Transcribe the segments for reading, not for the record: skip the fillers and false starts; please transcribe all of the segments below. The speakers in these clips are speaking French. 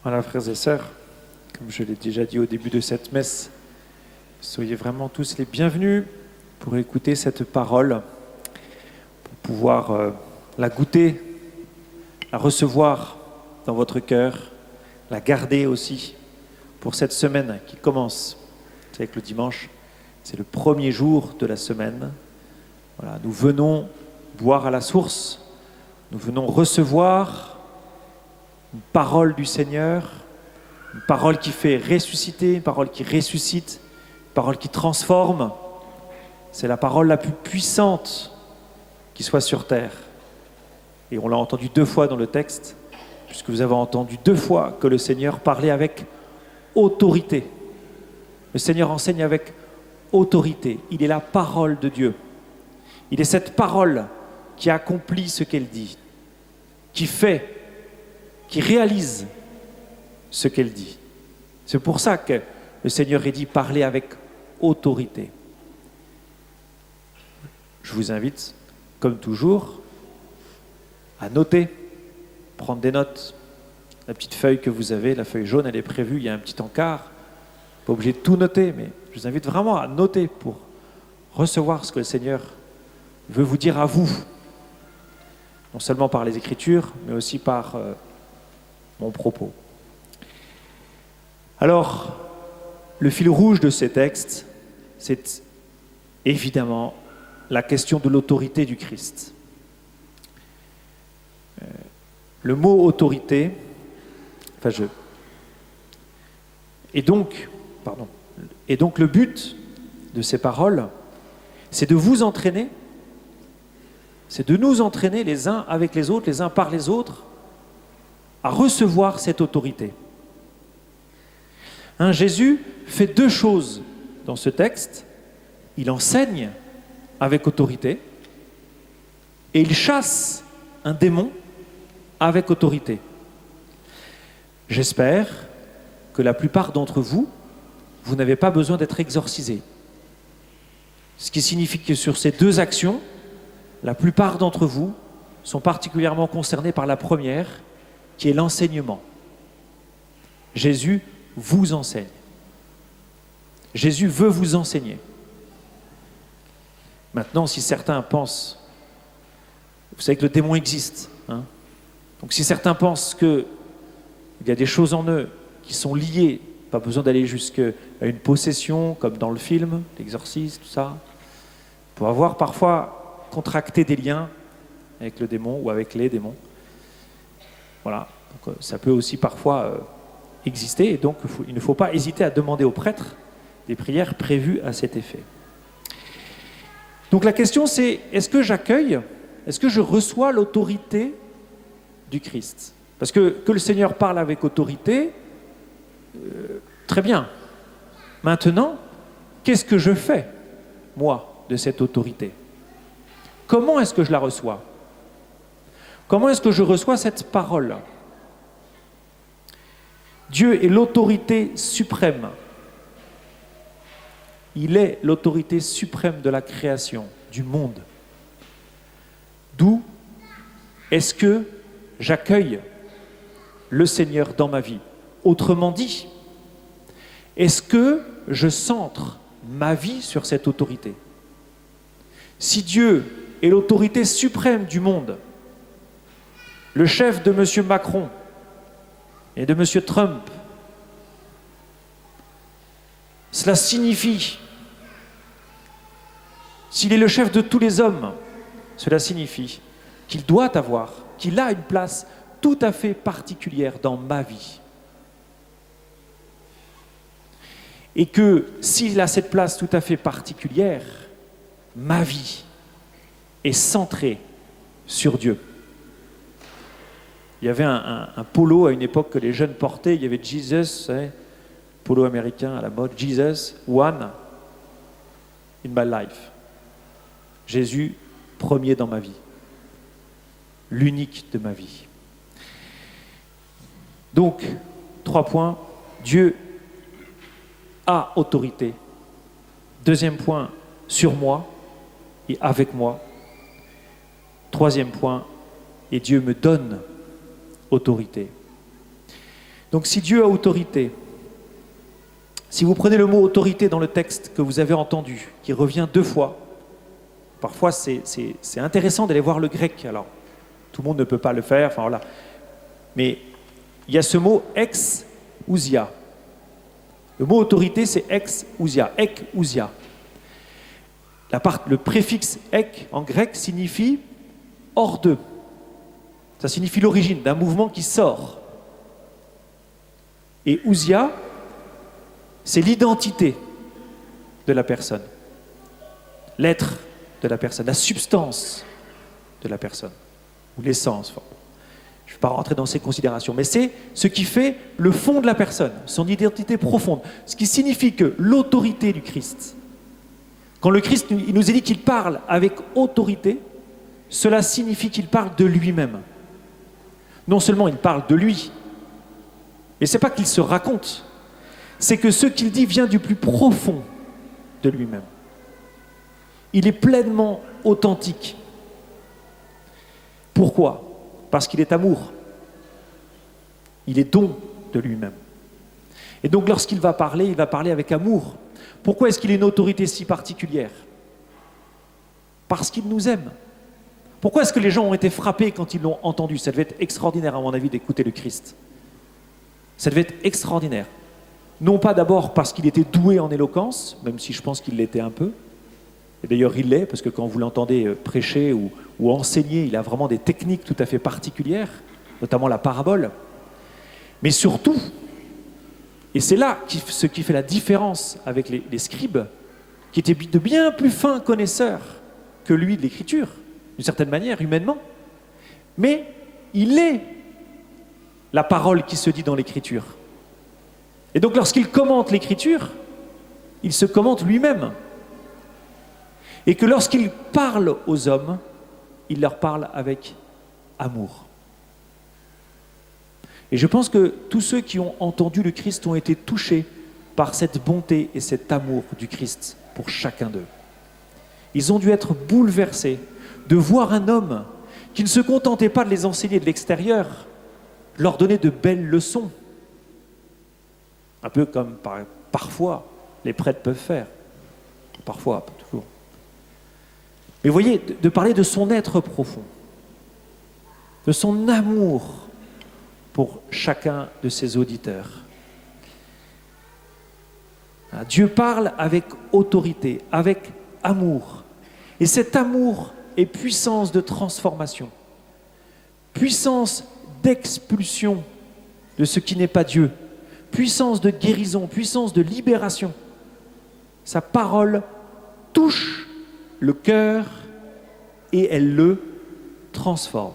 Voilà, frères et sœurs, comme je l'ai déjà dit au début de cette messe, soyez vraiment tous les bienvenus pour écouter cette parole, pour pouvoir la goûter, la recevoir dans votre cœur, la garder aussi pour cette semaine qui commence. Vous savez que le dimanche, c'est le premier jour de la semaine. Voilà, nous venons boire à la source, nous venons recevoir une parole du Seigneur, une parole qui fait ressusciter, une parole qui ressuscite, une parole qui transforme. C'est la parole la plus puissante qui soit sur terre. Et on l'a entendu 2 fois dans le texte, puisque vous avez entendu 2 fois que le Seigneur parlait avec autorité. Le Seigneur enseigne avec autorité. Il est la parole de Dieu. Il est cette parole qui accomplit ce qu'elle dit, qui fait, qui réalise ce qu'elle dit. C'est pour ça que le Seigneur est dit parler avec autorité. Je vous invite, comme toujours, à noter, prendre des notes. La petite feuille que vous avez, la feuille jaune, elle est prévue, il y a un petit encart. Pas obligé de tout noter, mais je vous invite vraiment à noter pour recevoir ce que le Seigneur veut vous dire à vous. Non seulement par les Écritures, mais aussi par mon propos. Alors, le fil rouge de ces textes, c'est évidemment la question de l'autorité du Christ. Le mot autorité, et donc le but de ces paroles, c'est de vous entraîner, c'est de nous entraîner les uns avec les autres, les uns par les autres, à recevoir cette autorité. Jésus fait 2 choses dans ce texte. Il enseigne avec autorité et il chasse un démon avec autorité. J'espère que la plupart d'entre vous, vous n'avez pas besoin d'être exorcisés. Ce qui signifie que sur ces 2 actions, la plupart d'entre vous sont particulièrement concernés par la première, qui est l'enseignement. Jésus vous enseigne. Jésus veut vous enseigner. Maintenant, si certains pensent, vous savez que le démon existe, donc si certains pensent qu'il y a des choses en eux qui sont liées, pas besoin d'aller jusqu'à une possession, comme dans le film, l'exorcisme, tout ça, pour avoir parfois contracté des liens avec le démon ou avec les démons. Voilà, donc, ça peut aussi parfois exister, et donc il ne faut pas hésiter à demander aux prêtres des prières prévues à cet effet. Donc la question c'est, est-ce que j'accueille, est-ce que je reçois l'autorité du Christ? Parce que le Seigneur parle avec autorité, très bien. Maintenant, qu'est-ce que je fais, moi, de cette autorité? Comment est-ce que je la reçois? Comment est-ce que je reçois cette parole? Dieu est l'autorité suprême. Il est l'autorité suprême de la création, du monde. D'où est-ce que j'accueille le Seigneur dans ma vie? Autrement dit, est-ce que je centre ma vie sur cette autorité? Si Dieu est l'autorité suprême du monde, le chef de M. Macron et de M. Trump, cela signifie, s'il est le chef de tous les hommes, cela signifie qu'il doit avoir, qu'il a une place tout à fait particulière dans ma vie. Et que s'il a cette place tout à fait particulière, ma vie est centrée sur Dieu. Il y avait un polo à une époque que les jeunes portaient, il y avait Jesus, polo américain à la mode, Jesus, one in my life. Jésus, premier dans ma vie, l'unique de ma vie. Donc, 3 points, Dieu a autorité. 2e point, sur moi et avec moi. 3e point, et Dieu me donne autorité. Donc si Dieu a autorité, si vous prenez le mot autorité dans le texte que vous avez entendu, qui revient 2 fois, parfois c'est intéressant d'aller voir le grec. Alors, tout le monde ne peut pas le faire, enfin voilà. Mais il y a ce mot ex-ousia. Le mot autorité, c'est ex-ousia, ek-ousia. Le préfixe ek en grec signifie hors d'eux. Ça signifie l'origine d'un mouvement qui sort. Et ousia, c'est l'identité de la personne, l'être de la personne, la substance de la personne, ou l'essence. Enfin, je ne vais pas rentrer dans ces considérations, mais c'est ce qui fait le fond de la personne, son identité profonde. Ce qui signifie que l'autorité du Christ, quand le Christ il nous a dit qu'il parle avec autorité, cela signifie qu'il parle de lui-même. Non seulement il parle de lui, mais ce n'est pas qu'il se raconte, c'est que ce qu'il dit vient du plus profond de lui-même. Il est pleinement authentique. Pourquoi ? Parce qu'il est amour. Il est don de lui-même. Et donc lorsqu'il va parler, il va parler avec amour. Pourquoi est-ce qu'il a une autorité si particulière ? Parce qu'il nous aime. Pourquoi est-ce que les gens ont été frappés quand ils l'ont entendu ? Ça devait être extraordinaire, à mon avis, d'écouter le Christ. Ça devait être extraordinaire. Non pas d'abord parce qu'il était doué en éloquence, même si je pense qu'il l'était un peu. Et d'ailleurs, il l'est, parce que quand vous l'entendez prêcher ou enseigner, il a vraiment des techniques tout à fait particulières, notamment la parabole. Mais surtout, et c'est là ce qui fait la différence avec les scribes, qui étaient de bien plus fins connaisseurs que lui de l'écriture, d'une certaine manière, humainement. Mais il est la parole qui se dit dans l'écriture. Et donc lorsqu'il commente l'écriture, il se commente lui-même. Et que lorsqu'il parle aux hommes, il leur parle avec amour. Et je pense que tous ceux qui ont entendu le Christ ont été touchés par cette bonté et cet amour du Christ pour chacun d'eux. Ils ont dû être bouleversés de voir un homme qui ne se contentait pas de les enseigner de l'extérieur, leur donner de belles leçons. Un peu comme parfois les prêtres peuvent faire. Parfois, pas toujours. Mais vous voyez, de parler de son être profond, de son amour pour chacun de ses auditeurs. Dieu parle avec autorité, avec amour. Et cet amour est puissance de transformation, puissance d'expulsion de ce qui n'est pas Dieu, puissance de guérison, puissance de libération. Sa parole touche le cœur et elle le transforme.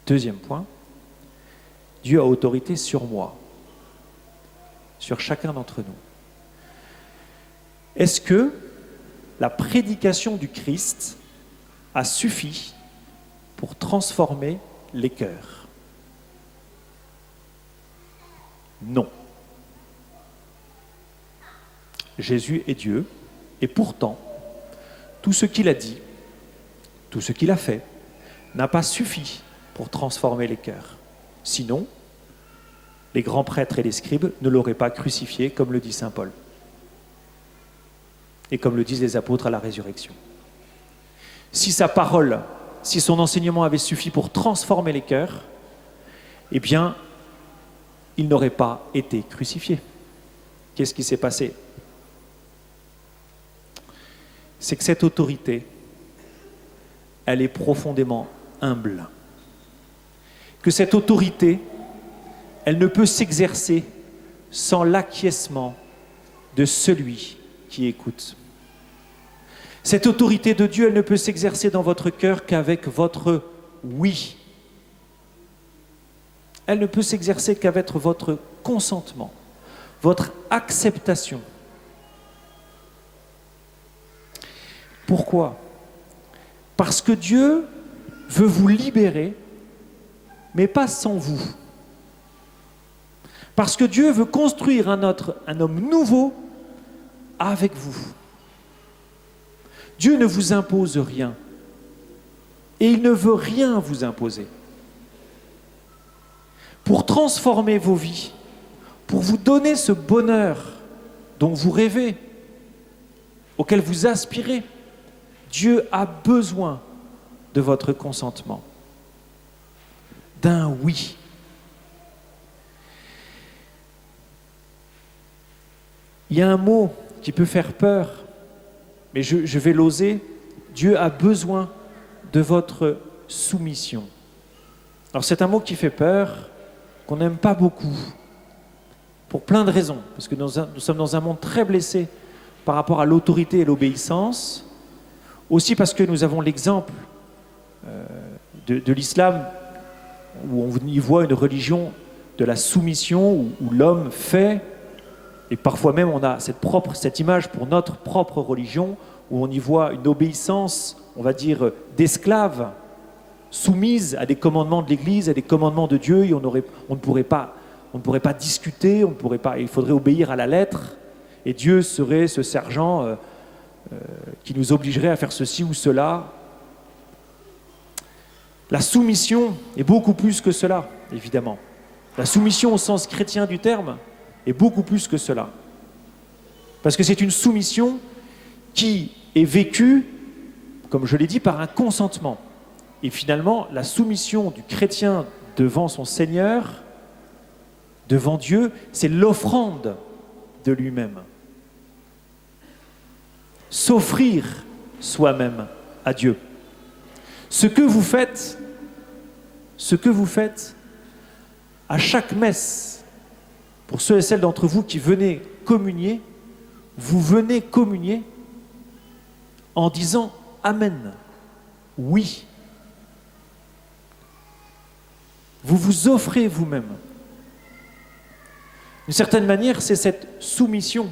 Deuxième point, Dieu a autorité sur moi, sur chacun d'entre nous. Est-ce que la prédication du Christ a suffi pour transformer les cœurs? Non. Jésus est Dieu, et pourtant, tout ce qu'il a dit, tout ce qu'il a fait, n'a pas suffi pour transformer les cœurs. Sinon, les grands prêtres et les scribes ne l'auraient pas crucifié, comme le dit saint Paul, et comme le disent les apôtres à la résurrection. Si sa parole, si son enseignement avait suffi pour transformer les cœurs, eh bien, il n'aurait pas été crucifié. Qu'est-ce qui s'est passé ? C'est que cette autorité, elle est profondément humble. Que cette autorité, elle ne peut s'exercer sans l'acquiescement de celui qui écoute. Cette autorité de Dieu, elle ne peut s'exercer dans votre cœur qu'avec votre oui. Elle ne peut s'exercer qu'avec votre consentement, votre acceptation. Pourquoi ? Parce que Dieu veut vous libérer, mais pas sans vous. Parce que Dieu veut construire un homme nouveau avec vous. Dieu ne vous impose rien. Et il ne veut rien vous imposer. pour transformer vos vies, pour vous donner ce bonheur dont vous rêvez, auquel vous aspirez. Dieu a besoin de votre consentement, d'un oui. Il y a un mot qui peut faire peur, mais je vais l'oser. Dieu a besoin de votre soumission. Alors c'est un mot qui fait peur, qu'on n'aime pas beaucoup, pour plein de raisons, parce que nous sommes dans un monde très blessé par rapport à l'autorité et l'obéissance, aussi parce que nous avons l'exemple de l'islam, où on y voit une religion de la soumission, où l'homme fait, et parfois même on a cette image pour notre propre religion, où on y voit une obéissance, on va dire, d'esclave, soumise à des commandements de l'Église, à des commandements de Dieu, et on ne pourrait pas discuter, il faudrait obéir à la lettre, et Dieu serait ce sergent qui nous obligerait à faire ceci ou cela. La soumission est beaucoup plus que cela, évidemment. La soumission au sens chrétien du terme est beaucoup plus que cela. Parce que c'est une soumission qui est vécue, comme je l'ai dit, par un consentement. Et finalement, la soumission du chrétien devant son Seigneur, devant Dieu, c'est l'offrande de lui-même. S'offrir soi-même à Dieu. Ce que vous faites à chaque messe, pour ceux et celles d'entre vous qui venez communier, vous venez communier en disant Amen, oui. Vous vous offrez vous-même. D'une certaine manière, c'est cette soumission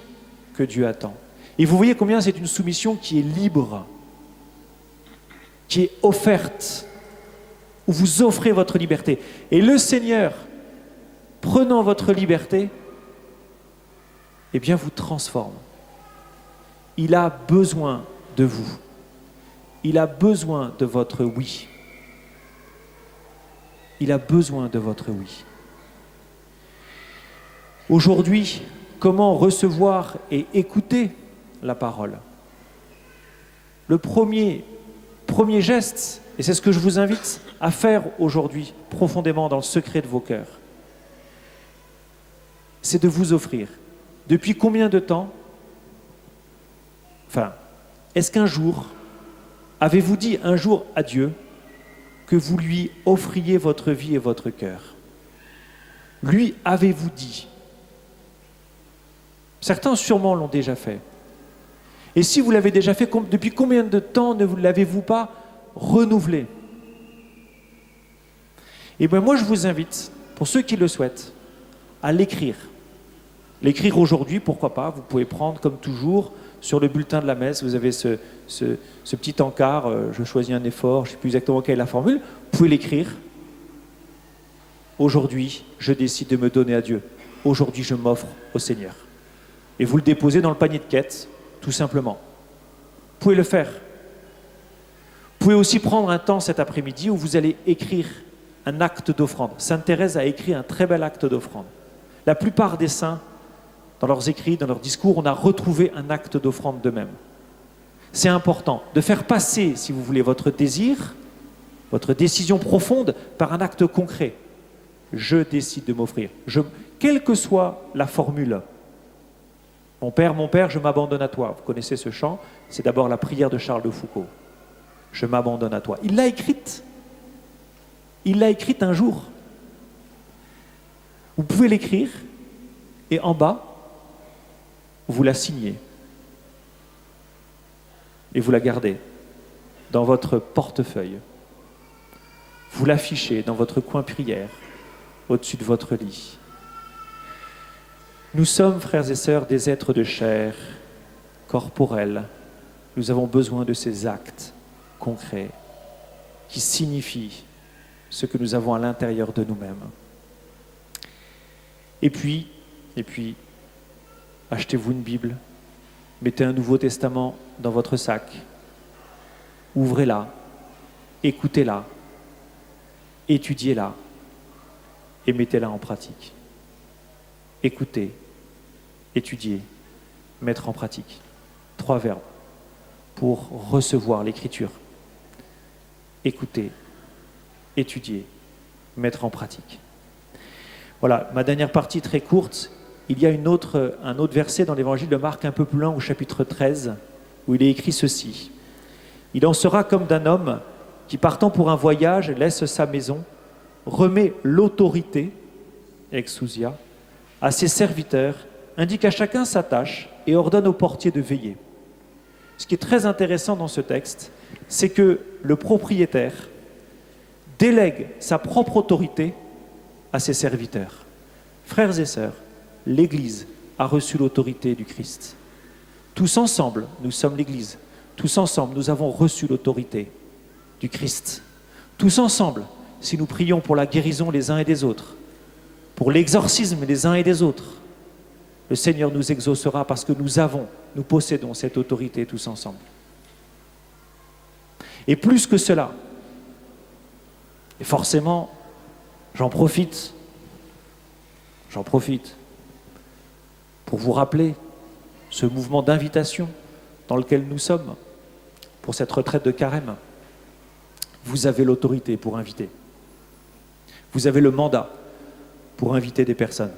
que Dieu attend. Et vous voyez combien c'est une soumission qui est libre, qui est offerte, où vous offrez votre liberté. Et le Seigneur, prenant votre liberté, eh bien vous transforme. Il a besoin de vous. Il a besoin de votre oui. Il a besoin de votre oui. Aujourd'hui, comment recevoir et écouter la parole? Le premier geste, et c'est ce que je vous invite à faire aujourd'hui, profondément dans le secret de vos cœurs, c'est de vous offrir. Depuis combien de temps, est-ce qu'un jour, avez-vous dit un jour à Dieu que vous lui offriez votre vie et votre cœur? Lui avez-vous dit? Certains sûrement l'ont déjà fait. Et si vous l'avez déjà fait, depuis combien de temps ne l'avez-vous pas renouvelé? Et bien moi je vous invite, pour ceux qui le souhaitent, à l'écrire. L'écrire aujourd'hui, pourquoi pas, vous pouvez prendre comme toujours, sur le bulletin de la messe, vous avez ce petit encart, je choisis un effort, je ne sais plus exactement quelle est la formule, vous pouvez l'écrire. Aujourd'hui, je décide de me donner à Dieu. Aujourd'hui, je m'offre au Seigneur. Et vous le déposez dans le panier de quête, tout simplement. Vous pouvez le faire. Vous pouvez aussi prendre un temps cet après-midi où vous allez écrire un acte d'offrande. Sainte Thérèse a écrit un très bel acte d'offrande. La plupart des saints, dans leurs écrits, dans leurs discours, on a retrouvé un acte d'offrande d'eux-mêmes. C'est important de faire passer, si vous voulez, votre désir, votre décision profonde, par un acte concret. Je décide de m'offrir. Quelle que soit la formule. Mon Père, je m'abandonne à toi. Vous connaissez ce chant, c'est d'abord la prière de Charles de Foucault. Je m'abandonne à toi. Il l'a écrite. Il l'a écrite un jour. Vous pouvez l'écrire et en bas, vous la signez. Et vous la gardez dans votre portefeuille. Vous l'affichez dans votre coin prière, au-dessus de votre lit. Nous sommes, frères et sœurs, des êtres de chair, corporels. Nous avons besoin de ces actes concrets qui signifient ce que nous avons à l'intérieur de nous-mêmes. Et puis, achetez-vous une Bible, mettez un Nouveau Testament dans votre sac, ouvrez-la, écoutez-la, étudiez-la, et mettez-la en pratique. Écoutez, étudier, mettre en pratique. 3 verbes pour recevoir l'Écriture. Écouter, étudier, mettre en pratique. Voilà, ma dernière partie très courte. Il y a un autre verset dans l'évangile de Marc un peu plus loin au chapitre 13 où il est écrit ceci. « Il en sera comme d'un homme qui partant pour un voyage laisse sa maison, remet l'autorité, exousia, à ses serviteurs, indique à chacun sa tâche et ordonne au portier de veiller. » Ce qui est très intéressant dans ce texte, c'est que le propriétaire délègue sa propre autorité à ses serviteurs. Frères et sœurs, l'Église a reçu l'autorité du Christ. Tous ensemble, nous sommes l'Église. Tous ensemble, nous avons reçu l'autorité du Christ. Tous ensemble, si nous prions pour la guérison les uns et des autres, pour l'exorcisme les uns et des autres, le Seigneur nous exaucera parce que nous possédons cette autorité tous ensemble. Et plus que cela, et forcément, j'en profite pour vous rappeler ce mouvement d'invitation dans lequel nous sommes pour cette retraite de carême. Vous avez l'autorité pour inviter. Vous avez le mandat pour inviter des personnes.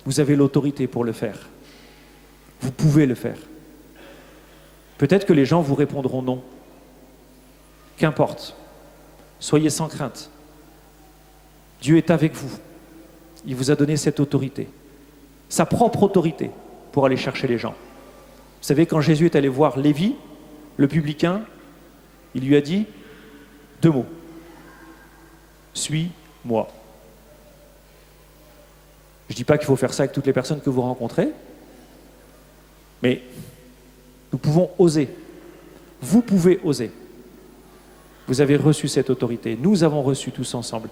Vous avez l'autorité pour le faire. Vous pouvez le faire. Peut-être que les gens vous répondront non. Qu'importe. Soyez sans crainte. Dieu est avec vous. Il vous a donné cette autorité. Sa propre autorité pour aller chercher les gens. Vous savez, quand Jésus est allé voir Lévi, le publicain, il lui a dit 2 mots. Suis-moi. Je ne dis pas qu'il faut faire ça avec toutes les personnes que vous rencontrez, mais nous pouvons oser. Vous pouvez oser. Vous avez reçu cette autorité. Nous avons reçu tous ensemble